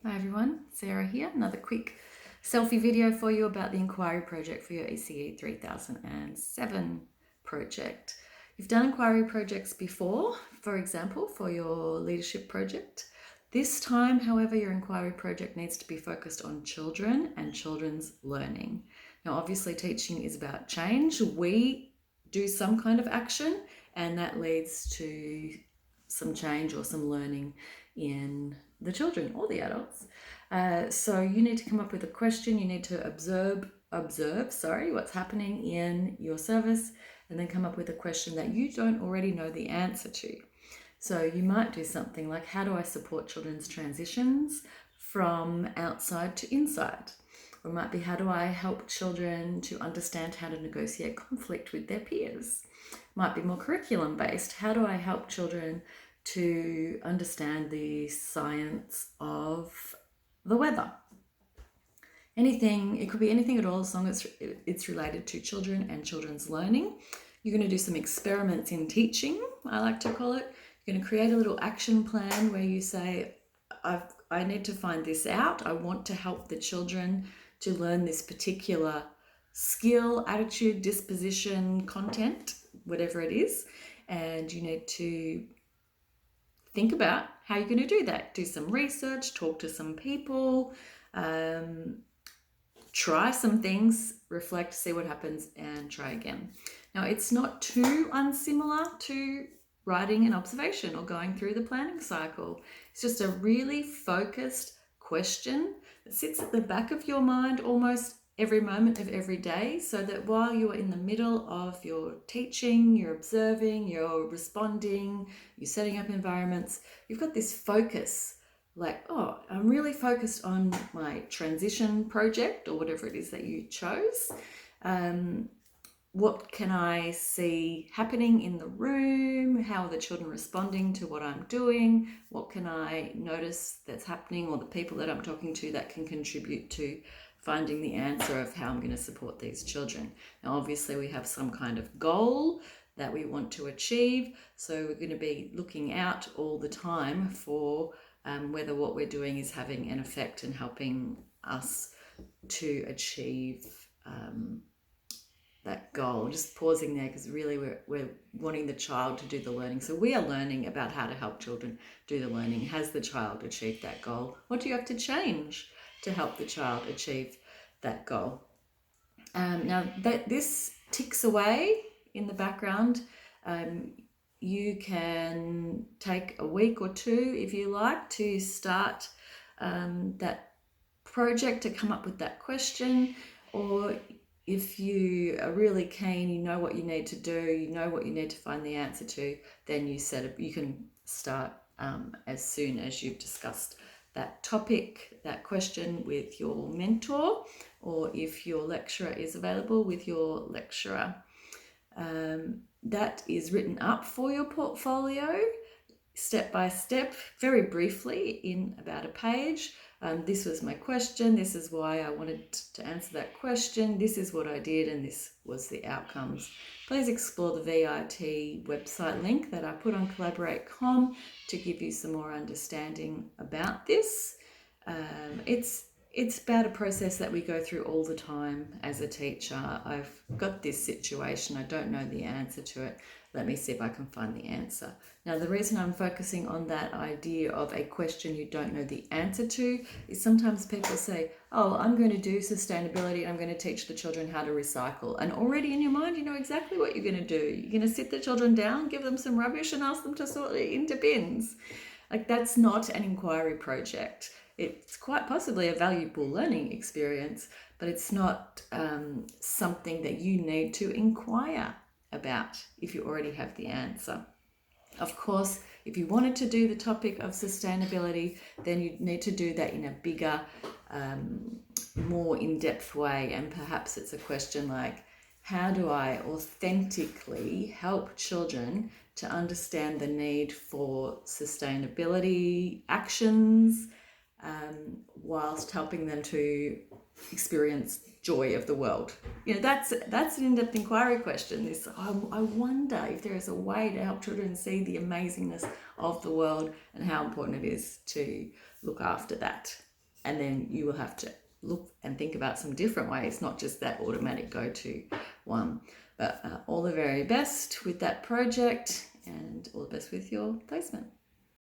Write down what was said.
Hi everyone, Sarah here. Another quick selfie video for you about the inquiry project for your ECE3007 project. You've done inquiry projects before, for example, for your leadership project. This time, however, your inquiry project needs to be focused on children and children's learning. Now, obviously, teaching is about change. We do some kind of action, and that leads to some change or some learning in the children or the adults. So you need to come up with a question. You need to observe what's happening in your service, and then come up with a question that you don't already know the answer to. So you might do something like, how do I support children's transitions from outside to inside? Or it might be, how do I help children to understand how to negotiate conflict with their peers? It might be more curriculum based. How do I help children to understand the science of the weather? Anything, it could be anything at all, as long as it's related to children and children's learning. You're going to do some experiments in teaching, I like to call it. You're going to create a little action plan where you say, I need to find this out. I want to help the children to learn this particular skill, attitude, disposition, content, whatever it is. And you need to think about how you're going to do that. Do some research, talk to some people, try some things, reflect, see what happens, and try again. Now, it's not too unsimilar to writing an observation or going through the planning cycle. It's just a really focused question that sits at the back of your mind almost every moment of every day, so that while you're in the middle of your teaching, you're observing, you're responding, you're setting up environments, you've got this focus, like, oh, I'm really focused on my transition project or whatever it is that you chose. What can I see happening in the room? How are the children responding to what I'm doing? What can I notice that's happening, or the people that I'm talking to that can contribute to finding the answer of how I'm going to support these children? Now, obviously, we have some kind of goal that we want to achieve, so we're going to be looking out all the time for whether what we're doing is having an effect and helping us to achieve that goal. Just pausing there, because really we're wanting the child to do the learning. So we are learning about how to help children do the learning. Has the child achieved that goal? What do you have to change to help the child achieve that goal? Now that this ticks away in the background, you can take a week or two, if you like, to start that project, to come up with that question. Or if you are really keen, you know what you need to do, you know what you need to find the answer to, then you can start as soon as you've discussed that topic, that question with your mentor, or if your lecturer is available, with your lecturer. That is written up for your portfolio, step by step, very briefly, in about a page. This was my question, this is why I wanted to answer that question, this is what I did, and this was the outcomes. Please explore the VIT website link that I put on collaborate.com to give you some more understanding about this. It's about a process that we go through all the time as a teacher. I've got this situation, I don't know the answer to it. Let me see if I can find the answer. Now, the reason I'm focusing on that idea of a question you don't know the answer to is sometimes people say, oh, I'm going to do sustainability, I'm going to teach the children how to recycle. And already in your mind, you know exactly what you're going to do. You're going to sit the children down, give them some rubbish, and ask them to sort it into bins. Like, that's not an inquiry project. It's quite possibly a valuable learning experience, but it's not something that you need to inquire about if you already have the answer. Of course, if you wanted to do the topic of sustainability, then you need to do that in a bigger, more in-depth way. And perhaps it's a question like, how do I authentically help children to understand the need for sustainability actions, whilst helping them to experience joy of the world? You know, that's an in-depth inquiry question. This, I wonder if there is a way to help children see the amazingness of the world and how important it is to look after that. and then you will have to look and think about some different ways, not just that automatic go-to one. But all the very best with that project, and all the best with your placement.